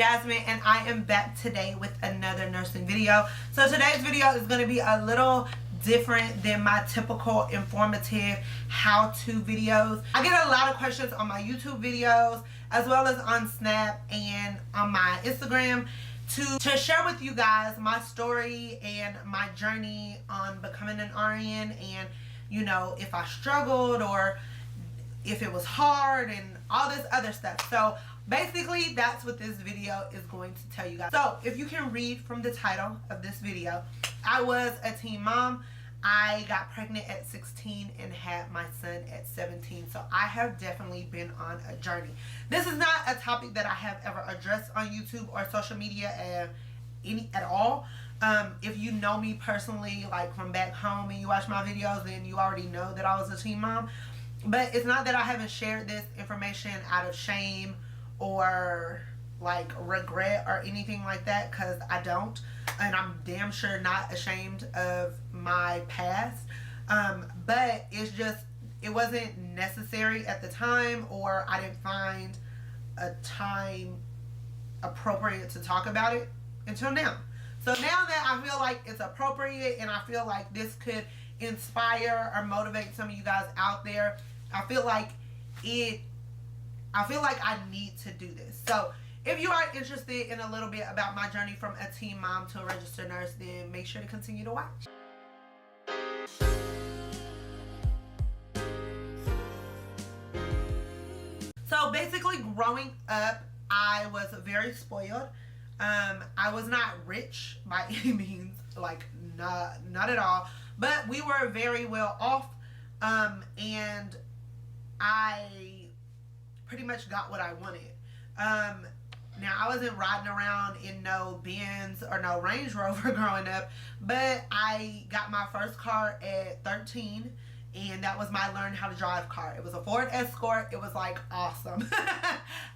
Jasmine, and I am back today with another nursing video. So today's video is going to be a little different than my typical informative how-to videos. I get a lot of questions on my YouTube videos as well as on Snap and on my Instagram to share with you guys my story and my journey on becoming an RN, and you know, if I struggled or if it was hard and all this other stuff. So basically that's what this video is going to tell you guys. So if you can read from the title of this video, I was a teen mom. I got pregnant at 16 and had my son at 17. So I have definitely been on a journey. This is not a topic that I have ever addressed on YouTube or social media at all. If you know me personally, like from back home, and you watch my videos, then you already know that I was a teen mom. But it's not that I haven't shared this information out of shame or like regret or anything like that, because I don't, and I'm damn sure not ashamed of my past. But it's just, it wasn't necessary at the time, or I didn't find a time appropriate to talk about it until now. So now that I feel like it's appropriate and I feel like this could inspire or motivate some of you guys out there, I feel like I need to do this. So if you are interested in a little bit about my journey from a teen mom to a registered nurse, then make sure to continue to watch. So basically, growing up, I was very spoiled. I was not rich by any means, like not at all, but we were very well off, and I pretty much got what I wanted. Now, I wasn't riding around in no Benz or no Range Rover growing up, but I got my first car at 13, and that was my learn how to drive car. It was a Ford Escort. It was like awesome.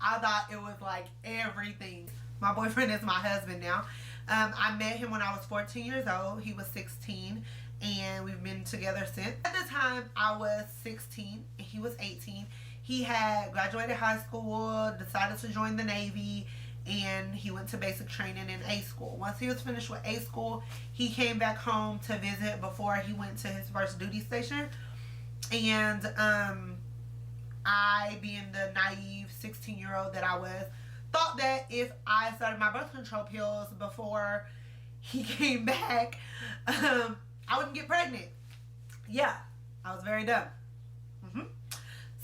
I thought it was like everything. My boyfriend is my husband now. I met him when I was 14 years old. He was 16, and we've been together since. At the time, I was 16 and he was 18. He had graduated high school, decided to join the Navy, and he went to basic training in A school. Once he was finished with A school, he came back home to visit before he went to his first duty station. And I, being the naive 16-year-old that I was, thought that if I started my birth control pills before he came back, I wouldn't get pregnant. Yeah, I was very dumb.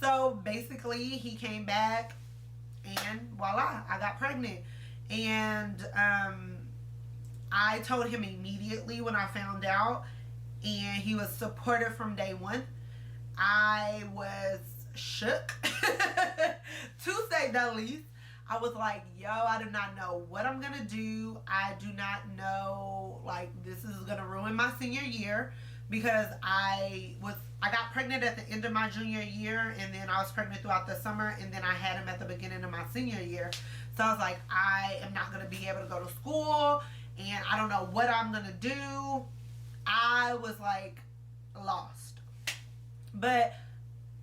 So basically, he came back, and voila, I got pregnant. And I told him immediately when I found out, and he was supportive from day one. I was shook, to say the least. I was like, yo, I do not know what I'm going to do. I do not know, like, this is going to ruin my senior year, because I got pregnant at the end of my junior year, and then I was pregnant throughout the summer, and then I had him at the beginning of my senior year. So I was like, I am not going to be able to go to school, and I don't know what I'm going to do. I was like lost. But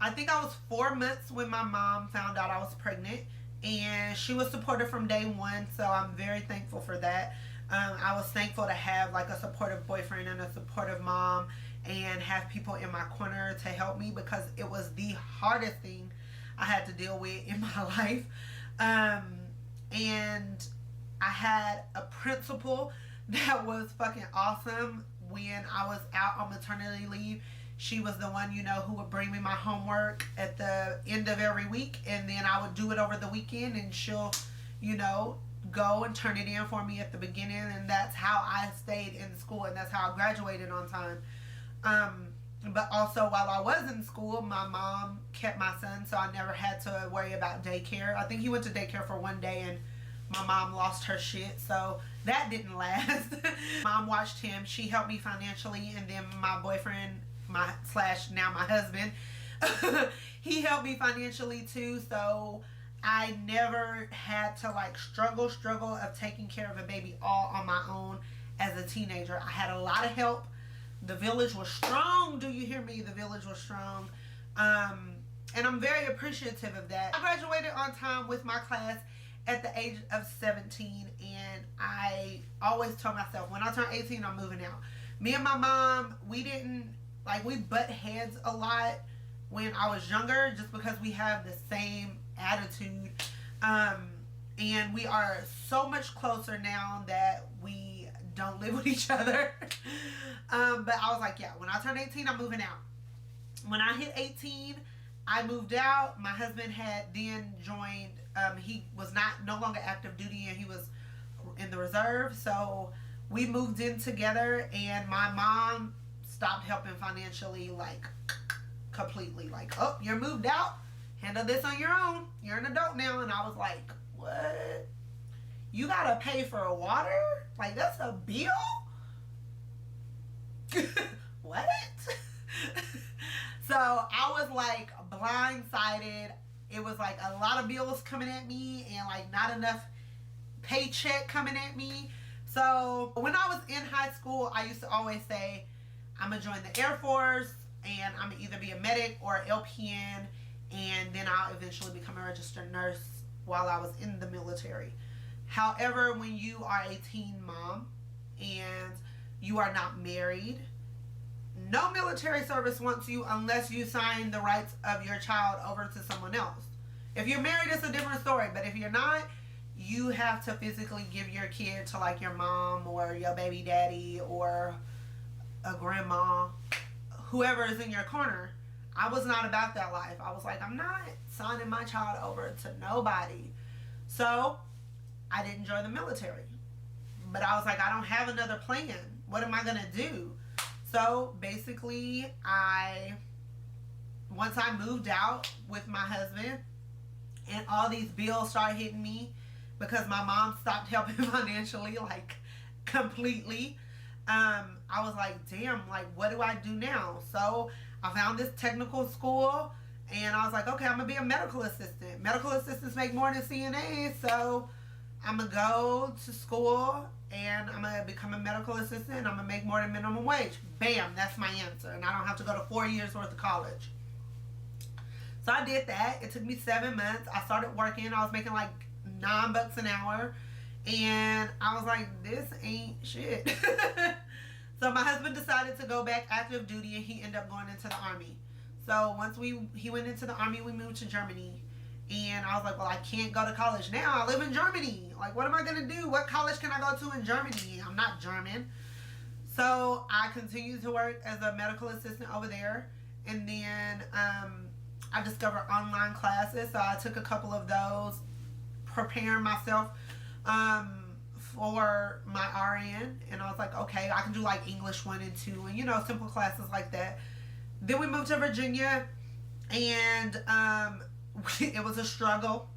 I think I was 4 months when my mom found out I was pregnant, and she was supportive from day one, so I'm very thankful for that. I was thankful to have like a supportive boyfriend and a supportive mom, and have people in my corner to help me, because it was the hardest thing I had to deal with in my life. And I had a principal that was fucking awesome. When I was out on maternity leave, she was the one, you know, who would bring me my homework at the end of every week, and then I would do it over the weekend, and she'll, you know, go and turn it in for me at the beginning, and that's how I stayed in school, and that's how I graduated on time. But also, while I was in school, my mom kept my son, so I never had to worry about daycare. I think he went to daycare for one day, and my mom lost her shit, so that didn't last. Mom watched him. She helped me financially, and then my boyfriend, now my husband, he helped me financially too, so I never had to like struggle of taking care of a baby all on my own as a teenager. I had a lot of help. The village was strong. Do you hear me? The village was strong. And I'm very appreciative of that. I graduated on time with my class, at the age of 17, and I always told myself, when I turn 18, I'm moving out. Me and my mom, we butt heads a lot when I was younger, just because we have the same attitude. And we are so much closer now that we don't live with each other. But I was like, yeah, when I turn 18, I'm moving out. When I hit 18, I moved out. My husband had then joined, he was no longer active duty, and he was in the reserve. So we moved in together, and my mom stopped helping financially, like completely. Like, oh, you're moved out. Handle this on your own. You're an adult now. And I was like, what? You gotta pay for water? Like, that's a bill? What? So I was like blindsided. It was like a lot of bills coming at me, and like not enough paycheck coming at me. So when I was in high school, I used to always say, I'm gonna join the Air Force, and I'm gonna either be a medic or LPN, and then I'll eventually become a registered nurse while I was in the military. However, when you are a teen mom and you are not married, no military service wants you unless you sign the rights of your child over to someone else. If you're married, it's a different story. But if you're not, you have to physically give your kid to like your mom or your baby daddy or a grandma, whoever is in your corner. I was not about that life. I was like, I'm not signing my child over to nobody. So I didn't join the military. But I was like, I don't have another plan. What am I going to do? So basically, once I moved out with my husband and all these bills started hitting me because my mom stopped helping financially, like completely, I was like, damn, like, what do I do now? So I found this technical school, and I was like, okay, I'm going to be a medical assistant. Medical assistants make more than CNAs, so I'm going to go to school, and I'm going to become a medical assistant, and I'm going to make more than minimum wage. Bam, that's my answer. And I don't have to go to 4 years worth of college. So I did that. It took me 7 months. I started working. I was making like $9 an hour. And I was like, this ain't shit. So my husband decided to go back active duty, and he ended up going into the Army. So once he went into the Army, we moved to Germany. And I was like, well, I can't go to college now. I live in Germany. Like, what am I going to do? What college can I go to in Germany? I'm not German. So I continued to work as a medical assistant over there. And then I discovered online classes. So I took a couple of those, preparing myself for my RN. And I was like, okay, I can do like English 1 and 2 and, you know, simple classes like that. Then we moved to Virginia, and it was a struggle.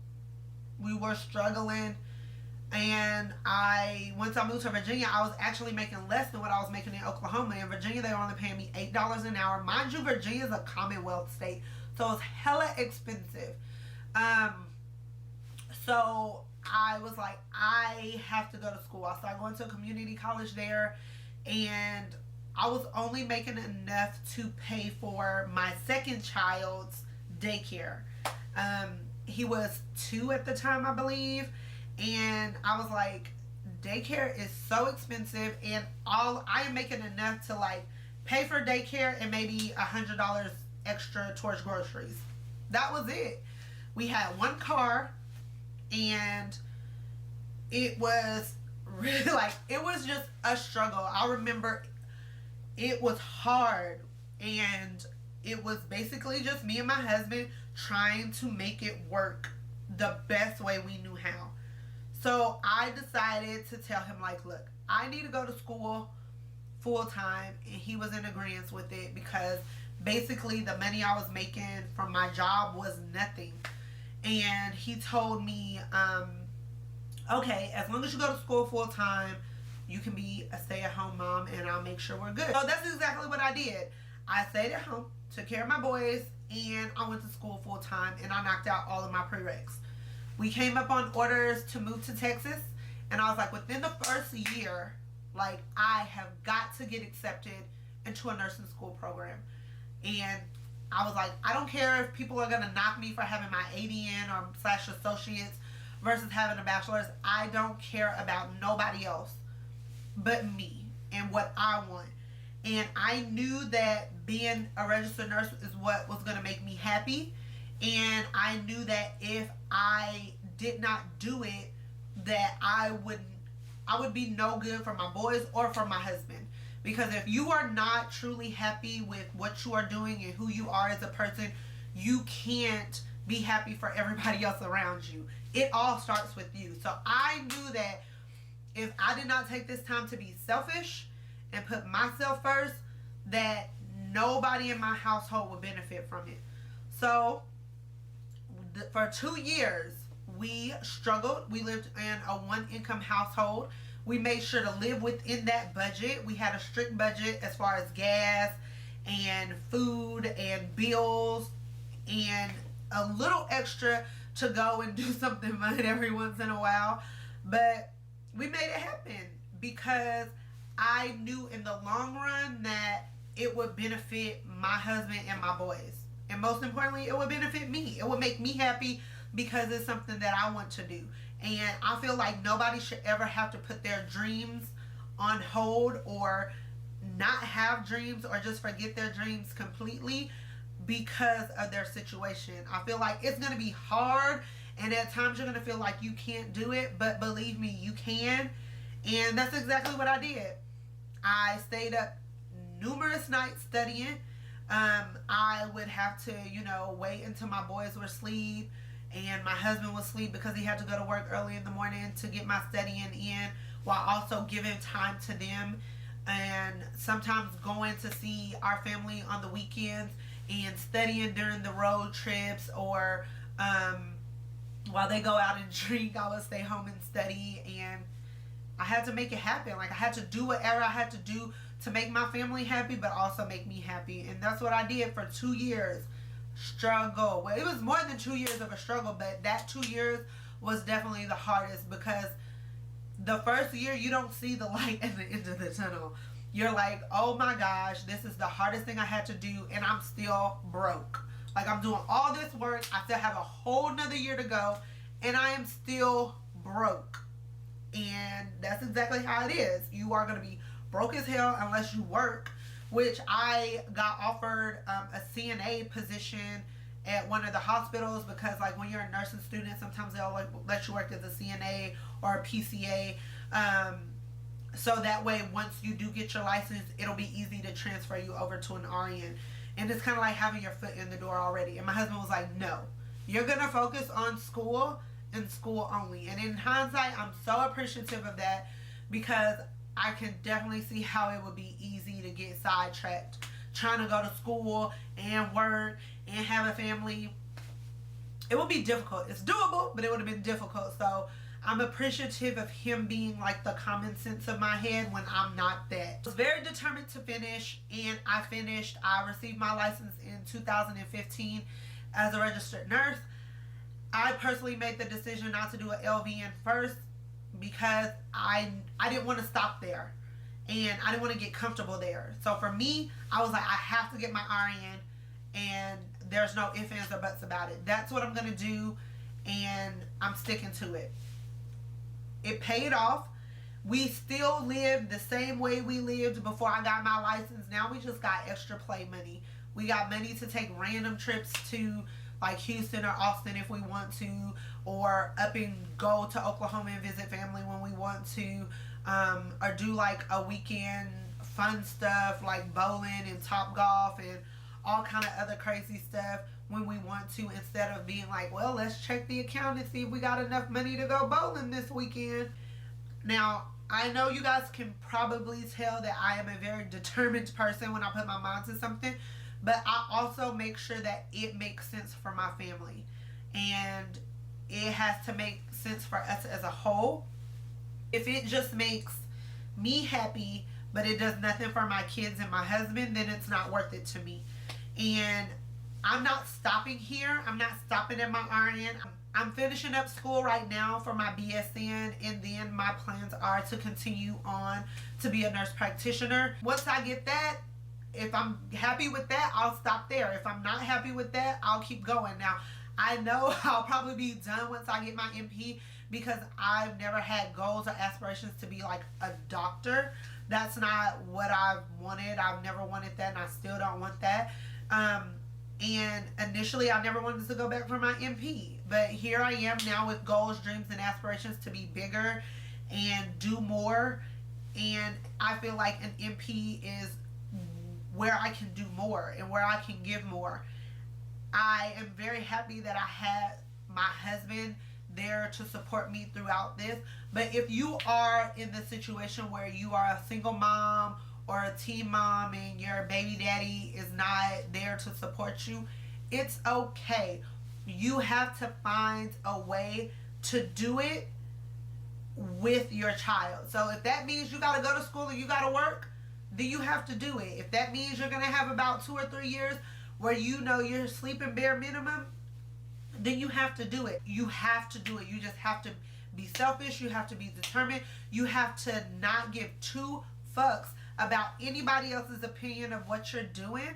We were struggling. And once I moved to Virginia, I was actually making less than what I was making in Oklahoma. In Virginia, they were only paying me $8 an hour. Mind you, Virginia is a Commonwealth state, so it's hella expensive. So I was like, I have to go to school. I started going to a community college there, and I was only making enough to pay for my second child's daycare. He was 2 at the time, I believe. And I was like, daycare is so expensive, and I am making enough to like pay for daycare and maybe $100 extra towards groceries. That was it. We had 1 car, and it was really like, it was just a struggle. I remember it was hard, and it was basically just me and my husband trying to make it work the best way we knew how. So I decided to tell him, like, look, I need to go to school full time. And he was in agreement with it, because basically the money I was making from my job was nothing. And he told me, okay, as long as you go to school full time, you can be a stay-at-home mom, and I'll make sure we're good. So that's exactly what I did. I stayed at home, took care of my boys, and I went to school full time, and I knocked out all of my prereqs. We came up on orders to move to Texas, and I was like, within the first year, like, I have got to get accepted into a nursing school program. And I was like, I don't care if people are going to knock me for having my ADN or / associates, versus having a bachelor's. I don't care about nobody else but me and what I want. And I knew that being a registered nurse is what was going to make me happy. And I knew that if I did not do it, that I would be no good for my boys or for my husband. Because if you are not truly happy with what you are doing and who you are as a person, you can't be happy for everybody else around you. It all starts with you. So I knew that if I did not take this time to be selfish and put myself first, that nobody in my household would benefit from it. So for 2 years, we struggled. We lived in a one-income household. We made sure to live within that budget. We had a strict budget as far as gas and food and bills and a little extra to go and do something fun every once in a while. But we made it happen because I knew in the long run that it would benefit my husband and my boys. And most importantly, it would benefit me. It would make me happy because it's something that I want to do. And I feel like nobody should ever have to put their dreams on hold or not have dreams or just forget their dreams completely because of their situation. I feel like it's going to be hard, and at times you're going to feel like you can't do it, but believe me, you can. And that's exactly what I did. I stayed up numerous nights studying. I would have to, wait until my boys were asleep and my husband would sleep because he had to go to work early in the morning to get my studying in, while also giving time to them, and sometimes going to see our family on the weekends and studying during the road trips, or while they go out and drink, I would stay home and study. And I had to make it happen. Like, I had to do whatever I had to do to make my family happy, but also make me happy. And that's what I did for 2 years. Struggle. Well, it was more than 2 years of a struggle, but that 2 years was definitely the hardest, because the first year you don't see the light at the end of the tunnel. You're like, oh my gosh, this is the hardest thing I had to do, and I'm still broke. Like, I'm doing all this work, I still have a whole nother year to go, and I am still broke. And that's exactly how it is. You are going to be broke as hell unless you work, which I got offered a CNA position at one of the hospitals, because like when you're a nursing student, sometimes they'll let you work as a CNA or a PCA, so that way once you do get your license, it'll be easy to transfer you over to an RN. And it's kind of like having your foot in the door already. And my husband was like, no, you're gonna focus on school and school only. And in hindsight, I'm so appreciative of that, because I can definitely see how it would be easy to get sidetracked trying to go to school and work and have a family. It would be difficult. It's doable, but it would have been difficult. So I'm appreciative of him being like the common sense of my head when I'm not that. I was very determined to finish, and I finished. I received my license in 2015 as a registered nurse. I personally made the decision not to do an LVN first, because I didn't want to stop there, and I didn't want to get comfortable there. So for me, I was like, I have to get my RN, and there's no ifs, ands, or buts about it. That's what I'm going to do, and I'm sticking to it. It paid off. We still live the same way we lived before I got my license. Now we just got extra play money. We got money to take random trips to like Houston or Austin if we want to, or up and go to Oklahoma and visit family when we want to, or do like a weekend fun stuff like bowling and Top Golf and all kind of other crazy stuff when we want to, instead of being like, well, let's check the account and see if we got enough money to go bowling this weekend. Now, I know you guys can probably tell that I am a very determined person when I put my mind to something, but I also make sure that it makes sense for my family, and it has to make sense for us as a whole. If it just makes me happy, but it does nothing for my kids and my husband, then it's not worth it to me. And I'm not stopping here. I'm not stopping at my RN. I'm finishing up school right now for my BSN, and then my plans are to continue on to be a nurse practitioner. Once I get that, if I'm happy with that, I'll stop there. If I'm not happy with that, I'll keep going. Now, I know I'll probably be done once I get my NP, because I've never had goals or aspirations to be like a doctor. That's not what I've wanted. I've never wanted that, and I still don't want that. And initially I never wanted to go back for my NP, but here I am now with goals, dreams, and aspirations to be bigger and do more. And I feel like an NP is where I can do more and where I can give more. I am very happy that I had my husband there to support me throughout this. But if you are in the situation where you are a single mom or a teen mom and your baby daddy is not there to support you, it's okay. You have to find a way to do it with your child. So if that means you got to go to school and you got to work, then you have to do it. If that means you're going to have about 2 or 3 years where you know you're sleeping bare minimum, then you have to do it. You have to do it. You just have to be selfish. You have to be determined. You have to not give 2 fucks about anybody else's opinion of what you're doing,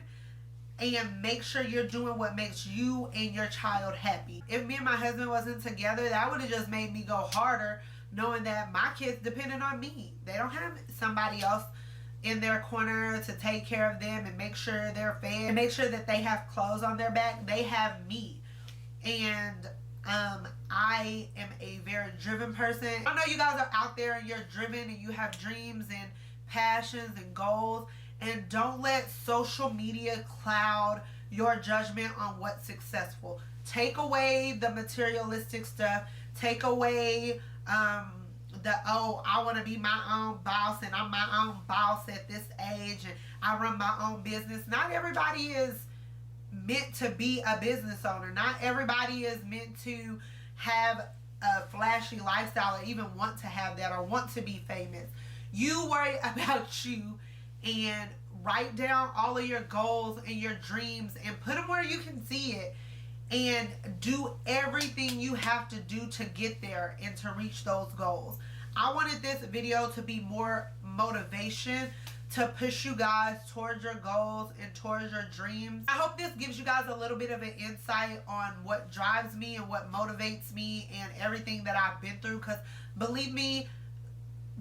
and make sure you're doing what makes you and your child happy. If me and my husband wasn't together, that would have just made me go harder, knowing that my kids depended on me. They don't have somebody else in their corner to take care of them and make sure they're fed and make sure that they have clothes on their back. They have me. And I am a very driven person. I know you guys are out there and you're driven and you have dreams and passions and goals, and don't let social media cloud your judgment on what's successful. Take away the materialistic stuff. Take away I want to be my own boss and I'm my own boss at this age and I run my own business. Not everybody is meant to be a business owner. Not everybody is meant to have a flashy lifestyle or even want to have that or want to be famous. You worry about you and write down all of your goals and your dreams and put them where you can see it, and do everything you have to do to get there and to reach those goals. I wanted this video to be more motivation to push you guys towards your goals and towards your dreams. I hope this gives you guys a little bit of an insight on what drives me and what motivates me and everything that I've been through, because believe me,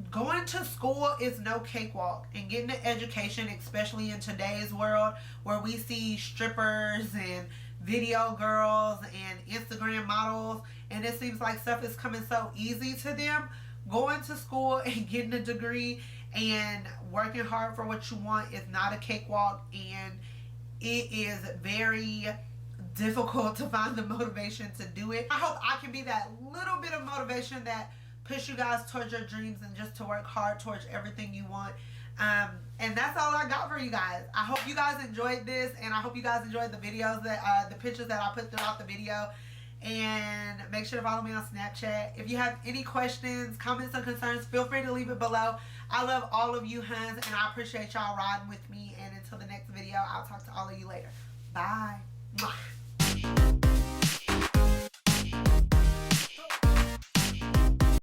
going to school is no cakewalk, and getting an education, especially in today's world where we see strippers and video girls and Instagram models, and it seems like stuff is coming so easy to them. Going to school and getting a degree and working hard for what you want is not a cakewalk, and it is very difficult to find the motivation to do it. I hope I can be that little bit of motivation that push you guys towards your dreams and just to work hard towards everything you want. And that's all I got for you guys. I hope you guys enjoyed this, and I hope you guys enjoyed the videos that the pictures that I put throughout the video. And make sure to follow me on Snapchat. If you have any questions, comments, or concerns, feel free to leave it below. I love all of you huns, and I appreciate y'all riding with me. And until the next video, I'll talk to all of you later. Bye. Mwah.